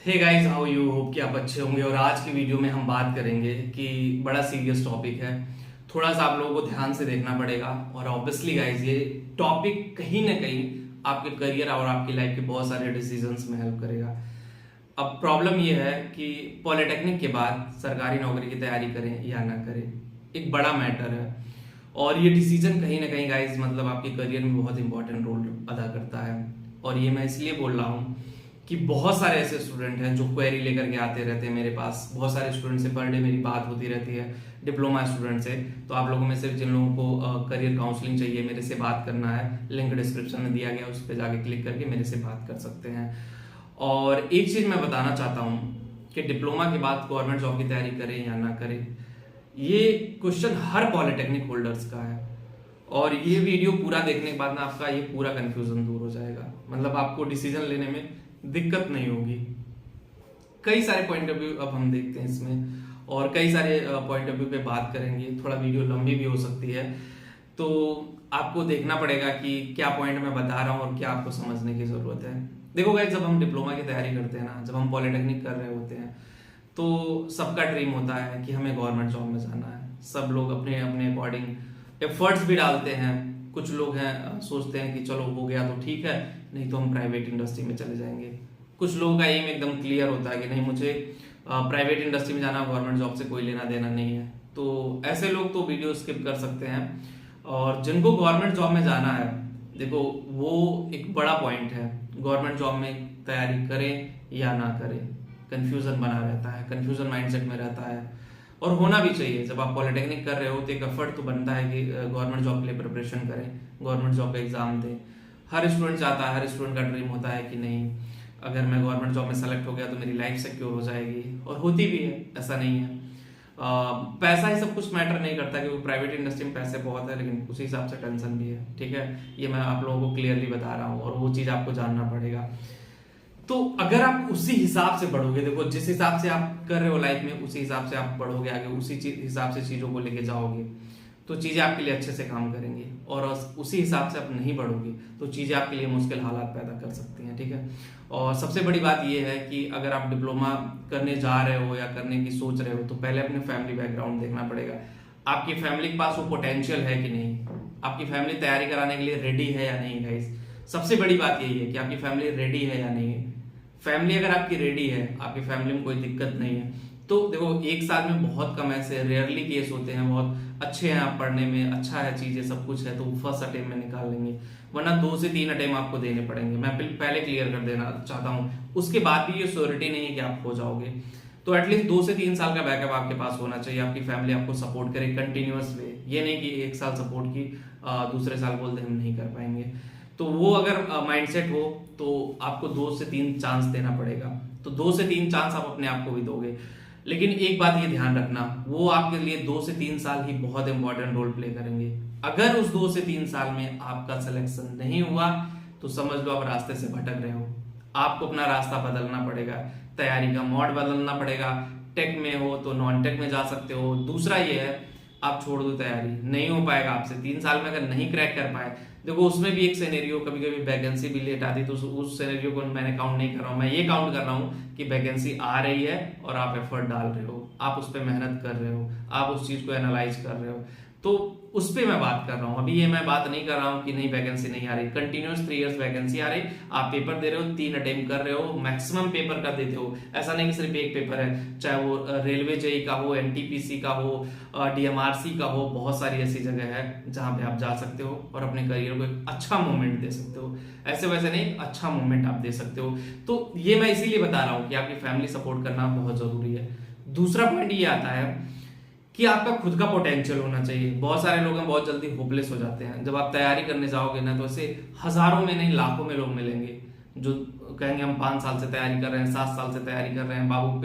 Hey guys, how you? Hope कि आप अच्छे होंगे। और आज की वीडियो में हम बात करेंगे कि बड़ा सीरियस टॉपिक है। थोड़ा सा आप लोगों को ध्यान से देखना पड़ेगा। और ऑब्वियसली गाइस, ये टॉपिक कहीं ना कहीं आपके करियर और आपकी लाइफ के बहुत सारे डिसीजंस में हेल्प करेगा। अब प्रॉब्लम ये है कि पॉलिटेक्निक के बाद सरकारी नौकरी की तैयारी करें या ना करें, एक बड़ा मैटर है। और ये डिसीजन कहीं ना कहीं गाइस मतलब आपके करियर में बहुत इंपॉर्टेंट रोल अदा करता है। और ये मैं इसलिए बोल रहा हूँ कि बहुत सारे ऐसे स्टूडेंट हैं जो क्वेरी लेकर के आते रहते हैं मेरे पास। बहुत सारे स्टूडेंट से पर डे मेरी बात होती रहती है, डिप्लोमा स्टूडेंट से। तो आप लोगों में से जिन लोगों को करियर काउंसलिंग चाहिए, मेरे से बात करना है, लिंक डिस्क्रिप्शन में दिया गया, उस पर जाके क्लिक करके मेरे से बात कर सकते हैं। और एक चीज मैं बताना चाहता हूँ कि डिप्लोमा के बाद गवर्नमेंट जॉब की तैयारी करें या ना करें, ये क्वेश्चन हर पॉलिटेक्निक होल्डर्स का है। और ये वीडियो पूरा देखने के बाद ना आपका ये पूरा कंफ्यूजन दूर हो जाएगा। मतलब आपको डिसीजन लेने में दिक्कत नहीं होगी। कई सारे पॉइंट ऑफ व्यू अब हम देखते हैं इसमें, और कई सारे पॉइंट ऑफ व्यू पे बात करेंगे। थोड़ा वीडियो लंबी भी हो सकती है, तो आपको देखना पड़ेगा कि क्या पॉइंट मैं बता रहा हूँ और क्या आपको समझने की जरूरत है। देखो गाइस, जब हम डिप्लोमा की तैयारी करते हैं ना, जब हम पॉलिटेक्निक कर रहे होते हैं, तो सबका ड्रीम होता है कि हमें गवर्नमेंट जॉब में जाना है। सब लोग अपने अपने अकॉर्डिंग एफर्ट्स भी डालते हैं। कुछ लोग हैं सोचते हैं कि चलो हो गया तो ठीक है, नहीं तो हम प्राइवेट इंडस्ट्री में चले जाएंगे। कुछ लोगों का एम एकदम क्लियर होता है कि नहीं, मुझे प्राइवेट इंडस्ट्री में जाना, गवर्नमेंट जॉब से कोई लेना देना नहीं है। तो ऐसे लोग तो वीडियो स्किप कर सकते हैं। और जिनको गवर्नमेंट जॉब में जाना है, देखो वो एक बड़ा पॉइंट है। गवर्नमेंट जॉब में तैयारी करें या ना करें, कंफ्यूजन बना रहता है, कंफ्यूजन माइंडसेट में रहता है। और होना भी चाहिए। जब आप पॉलिटेक्निक कर रहे हो तो एक एफर्ट तो बनता है कि गवर्नमेंट जॉब के लिए प्रिपरेशन करें, गवर्नमेंट जॉब का एग्जाम दें। हर स्टूडेंट चाहता है, हर स्टूडेंट का ड्रीम होता है कि नहीं, अगर मैं गवर्नमेंट जॉब में सेलेक्ट हो गया तो मेरी लाइफ सिक्योर हो जाएगी। और होती भी है, ऐसा नहीं है। पैसा ही सब कुछ मैटर नहीं करता, क्योंकि प्राइवेट इंडस्ट्री में पैसे बहुत है, लेकिन उसी हिसाब से टेंशन भी है। ठीक है, ये मैं आप लोगों को क्लियरली बता रहा हूँ और वो चीज आपको जानना पड़ेगा। तो अगर आप उसी हिसाब से बढ़ोगे, देखो जिस हिसाब से आप कर रहे हो लाइफ में, उसी हिसाब से आप बढ़ोगे आगे, उसी हिसाब से चीजों को लेके जाओगे, तो चीजें आपके लिए अच्छे से काम करेंगी। और उसी हिसाब से आप नहीं बढ़ोगे तो चीजें आपके लिए मुश्किल हालात पैदा कर सकती हैं। ठीक है, और सबसे बड़ी बात यह है कि अगर आप डिप्लोमा करने जा रहे हो या करने की सोच रहे हो, तो पहले अपने फैमिली बैकग्राउंड देखना पड़ेगा। आपकी फैमिली के पास वो पोटेंशियल है कि नहीं, आपकी फैमिली तैयारी कराने के लिए रेडी है या नहीं। गाइस, सबसे बड़ी बात यही है कि आपकी फैमिली रेडी है या नहीं। फैमिली अगर आपकी रेडी है, आपकी फैमिली में कोई दिक्कत नहीं है, तो देखो एक साल में बहुत कम ऐसे रेयरली केस होते हैं, बहुत अच्छे हैं आप पढ़ने में, अच्छा है, चीजें सब कुछ है, तो फर्स्ट अटेम्प्ट में निकाल लेंगे। वरना 2 से 3 अटेम्प्ट आपको देने पड़ेंगे। मैं पहले क्लियर कर देना चाहता हूँ, उसके बाद भी ये श्योरिटी नहीं है कि आप हो जाओगे। तो एटलीस्ट 2 से 3 साल का बैकअप आपके पास होना चाहिए। आपकी फैमिली आपको सपोर्ट करे कंटिन्यूअस वे, ये नहीं कि 1 साल सपोर्ट की, दूसरे साल बोलते हम नहीं कर पाएंगे। तो वो अगर माइंडसेट हो तो आपको 2 से 3 चांस देना पड़ेगा। तो 2 से 3 चांस आप अपने आप को भी दोगे। लेकिन एक बात ये ध्यान रखना, वो आपके लिए 2 से 3 साल ही बहुत इंपॉर्टेंट रोल प्ले करेंगे। अगर उस 2 से 3 साल में आपका सिलेक्शन नहीं हुआ, तो समझ लो आप रास्ते से भटक रहे हो। आपको अपना रास्ता बदलना पड़ेगा, तैयारी का मोड बदलना पड़ेगा। टेक में हो तो नॉन टेक में जा सकते हो। दूसरा ये है, आप छोड़ दो तैयारी, नहीं हो पाएगा आपसे। 3 साल में अगर नहीं क्रैक कर पाए, देखो उसमें भी एक सिनेरियो, कभी कभी वैकेंसी भी लेट आती, तो उस सिनेरियो को मैंने काउंट नहीं कर रहा हूँ। मैं ये काउंट कर रहा हूँ कि वैकेंसी आ रही है और आप एफर्ट डाल रहे हो, आप उस पर मेहनत कर रहे हो, आप उस चीज को एनालाइज कर रहे हो, तो उस पर मैं बात कर रहा हूँ। अभी ये मैं बात नहीं कर रहा हूँ कि नहीं वैकेंसी नहीं आ रही। कंटिन्यूस 3 इयर्स वैकेंसी आ रही, आप पेपर दे रहे हो, 3 अटेम्प्ट कर रहे हो, मैक्सिमम पेपर का देते हो। ऐसा नहीं कि सिर्फ एक पेपर है, चाहे वो रेलवे जेई का हो, एनटीपीसी का हो, डीएमआरसी का हो, बहुत सारी ऐसी जगह है जहां पे आप जा सकते हो और अपने करियर को एक अच्छा मोमेंट दे सकते हो। ऐसे वैसे नहीं, अच्छा मोमेंट आप दे सकते हो। तो ये मैं इसीलिए बता रहा हूँ कि आपकी फैमिली सपोर्ट करना बहुत जरूरी है। दूसरा पॉइंट ये आता है कि आपका खुद का पोटेंशियल होना चाहिए। बहुत सारे लोग हैं बहुत जल्दी होपलेस हो जाते हैं। जब आप तैयारी करने जाओगे ना, तो ऐसे हजारों में नहीं लाखों में लोग मिलेंगे जो कहेंगे हम 5 साल से तैयारी कर रहे हैं, 7 साल से तैयारी कर रहे हैं, बाबू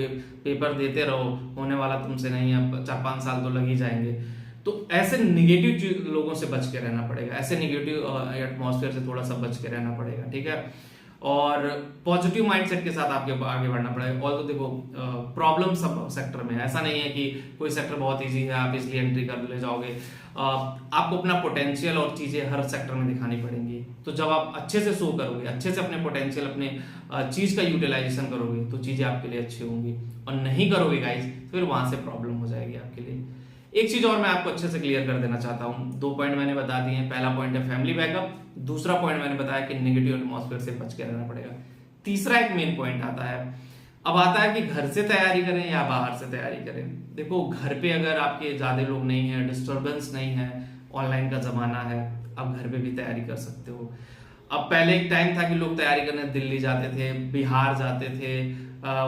पेपर देते रहो, होने वाला तुमसे नहीं है, 4-5 साल तो लग ही जाएंगे। तो ऐसे निगेटिव लोगों से बच के रहना पड़ेगा, ऐसे निगेटिव एटमॉस्फेयर से थोड़ा सा बच के रहना पड़ेगा। ठीक है, और पॉजिटिव माइंडसेट के साथ आपके आगे बढ़ना पड़ेगा। और तो देखो प्रॉब्लम सब सेक्टर में है, ऐसा नहीं है कि कोई सेक्टर बहुत इजी है आप इसलिए एंट्री कर ले जाओगे। आपको अपना पोटेंशियल और चीजें हर सेक्टर में दिखानी पड़ेंगी। तो जब आप अच्छे से शो करोगे, अच्छे से अपने पोटेंशियल, अपने चीज का यूटिलाइजेशन करोगे, तो चीजें आपके लिए अच्छी होंगी। और नहीं करोगे गाइस, तो फिर वहां से प्रॉब्लम हो जाएगी आपके लिए। एक चीज और मैं आपको अच्छे से क्लियर कर देना चाहता हूँ। 2 पॉइंट मैंने बता दिए हैं। पहला पॉइंट है फैमिली बैकअप, दूसरा पॉइंट मैंने बताया कि नेगेटिव एटमॉस्फेयर से बच के रहना पड़ेगा। तीसरा एक मेन पॉइंट आता है, अब आता है कि घर से तैयारी करें या बाहर से तैयारी करें। देखो, घर पे अगर आपके ज्यादा लोग नहीं है, डिस्टर्बेंस नहीं है, ऑनलाइन का जमाना है, आप घर पे भी तैयारी कर सकते हो। अब पहले एक टाइम था कि लोग तैयारी करने दिल्ली जाते थे, बिहार जाते थे,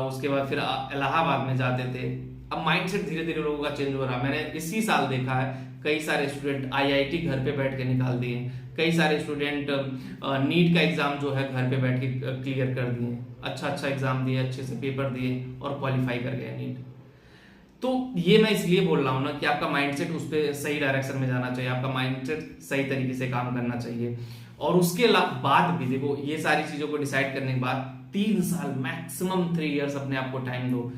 उसके बाद फिर इलाहाबाद में जाते थे। अब माइंडसेट धीरे धीरे लोगों का चेंज हो रहा है। मैंने इसी साल देखा है कई सारे स्टूडेंट आईआईटी घर पे बैठ के निकाल दिए, कई सारे स्टूडेंट नीट का एग्जाम जो है घर पे बैठ के क्लियर कर दिए, अच्छा एग्जाम दिए, अच्छे से पेपर दिए और क्वालिफाई कर गए नीट। तो ये मैं इसलिए बोल रहा हूँ ना कि आपका माइंडसेट उस पर सही डायरेक्शन में जाना चाहिए, आपका माइंडसेट सही तरीके से काम करना चाहिए। और उसके बाद भी देखो, ये सारी चीजों को डिसाइड करने के बाद 3 साल, मैक्सिमम 3 इयर्स अपने आप को टाइम दो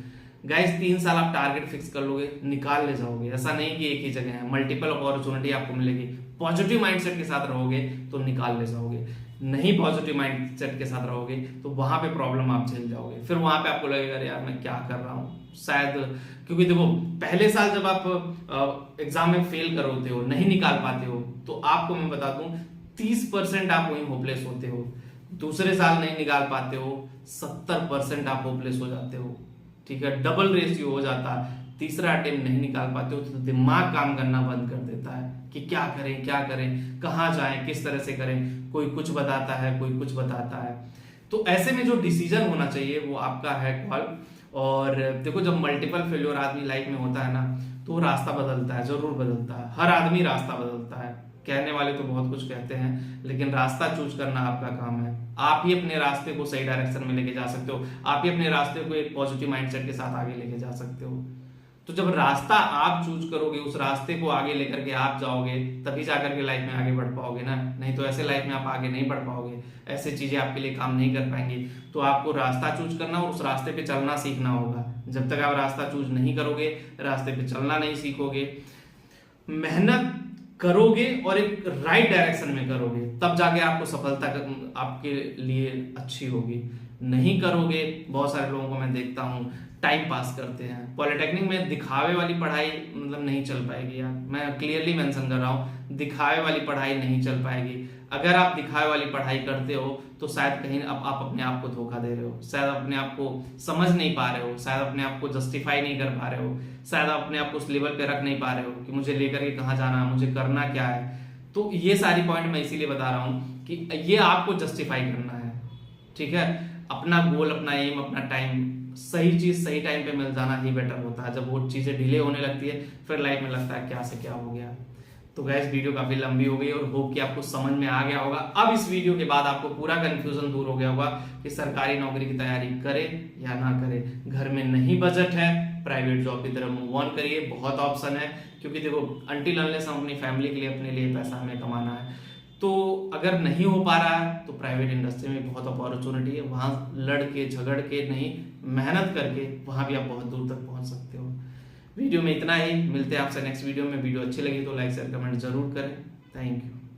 गाइस। 3 साल आप टारगेट फिक्स कर लोगे, निकाल ले जाओगे। ऐसा नहीं कि एक ही जगह है, मल्टीपल अपॉर्चुनिटी आपको मिलेगी। पॉजिटिव माइंडसेट के साथ रहोगे तो निकाल ले जाओगे, नहीं पॉजिटिव माइंडसेट के साथ रहोगे तो वहां पे प्रॉब्लम आप झेल जाओगे। फिर वहां पे आपको लगेगा यार मैं क्या कर रहा हूँ शायद, क्योंकि देखो पहले साल जब आप एग्जाम में फेल कर होते हो, नहीं निकाल पाते हो, तो आपको मैं बता दूं 30% आप वहीं होपलेस होते हो। दूसरे साल नहीं निकाल पाते हो, 70% आप होपलेस हो जाते हो। ठीक है, डबल रेशियो हो जाता है। तीसरा अटेम्प्ट नहीं निकाल पाते हो तो दिमाग काम करना बंद कर देता है कि क्या करें, कहाँ जाएं, किस तरह से करें। कोई कुछ बताता है, कोई कुछ बताता है। तो ऐसे में जो डिसीजन होना चाहिए वो आपका है कॉल। और देखो, जब मल्टीपल फेल्योर आदमी लाइफ में होता है ना, तो रास्ता बदलता है, जरूर बदलता है। हर आदमी रास्ता बदलता है। कहने वाले तो बहुत कुछ कहते हैं, लेकिन रास्ता चूज करना आपका काम है। आप ही अपने रास्ते को सही डायरेक्शन में लेके जा सकते हो, आप ही अपने रास्ते को एक पॉजिटिव माइंडसेट के साथ आगे लेके जा सकते हो। तो जब रास्ता आप चूज करोगे, उस रास्ते को आगे लेकर के आप जाओगे, तभी जाकर के लाइफ में आगे बढ़ पाओगे ना। नहीं तो ऐसे लाइफ में आप आगे नहीं बढ़ पाओगे, ऐसे चीजें आपके लिए काम नहीं कर पाएंगी। तो आपको रास्ता चूज करना और उस रास्ते पे चलना सीखना होगा। जब तक आप रास्ता चूज नहीं करोगे, रास्ते पे चलना नहीं सीखोगे, मेहनत करोगे और एक राइट डायरेक्शन में करोगे, तब जाके आपको सफलता आपके लिए अच्छी होगी। नहीं करोगे, बहुत सारे लोगों को मैं देखता हूँ टाइम पास करते हैं। पॉलिटेक्निक में दिखावे वाली पढ़ाई मतलब नहीं चल पाएगी यार, मैं क्लियरली मेंशन कर रहा हूँ, दिखावे वाली पढ़ाई नहीं चल पाएगी। अगर आप दिखावे वाली पढ़ाई करते हो तो शायद कहीं आप अपने आप को धोखा दे रहे हो, शायद अपने आप को समझ नहीं पा रहे हो, शायद अपने आप को जस्टिफाई नहीं कर पा रहे हो, शायद अपने आप को उस लेवल पे रख नहीं पा रहे हो कि मुझे लेकर के कहाँ जाना है, मुझे करना क्या है। तो ये सारी पॉइंट मैं इसीलिए बता रहा हूँ कि ये आपको जस्टिफाई करना है। ठीक है, अपना गोल, अपना एम, अपना टाइम, सही चीज सही टाइम पे मिल जाना ही बेटर होता है। जब वो चीजें डिले होने लगती है, फिर लाइफ में लगता है क्या से क्या हो गया। तो गैस, वीडियो काफी लंबी हो गई और होप कि आपको समझ में आ गया होगा। अब इस वीडियो के बाद आपको पूरा कंफ्यूजन दूर हो गया होगा कि सरकारी नौकरी की तैयारी करे या ना करे। घर में नहीं बजट है, प्राइवेट जॉब की तरफ मूव ऑन करिए, बहुत ऑप्शन है। क्योंकि देखो, अनटिल अनलेस हम अपनी फैमिली के लिए, अपने लिए पैसा हमें कमाना है। तो अगर नहीं हो पा रहा है तो प्राइवेट इंडस्ट्री में बहुत अपॉर्चुनिटी है, वहां लड़ के झगड़ के नहीं, मेहनत करके वहां भी आप बहुत दूर तक पहुंच सकते हो। वीडियो में इतना ही, मिलते हैं आपसे नेक्स्ट वीडियो में। वीडियो अच्छी लगी तो लाइक शेयर कमेंट जरूर करें। Thank you.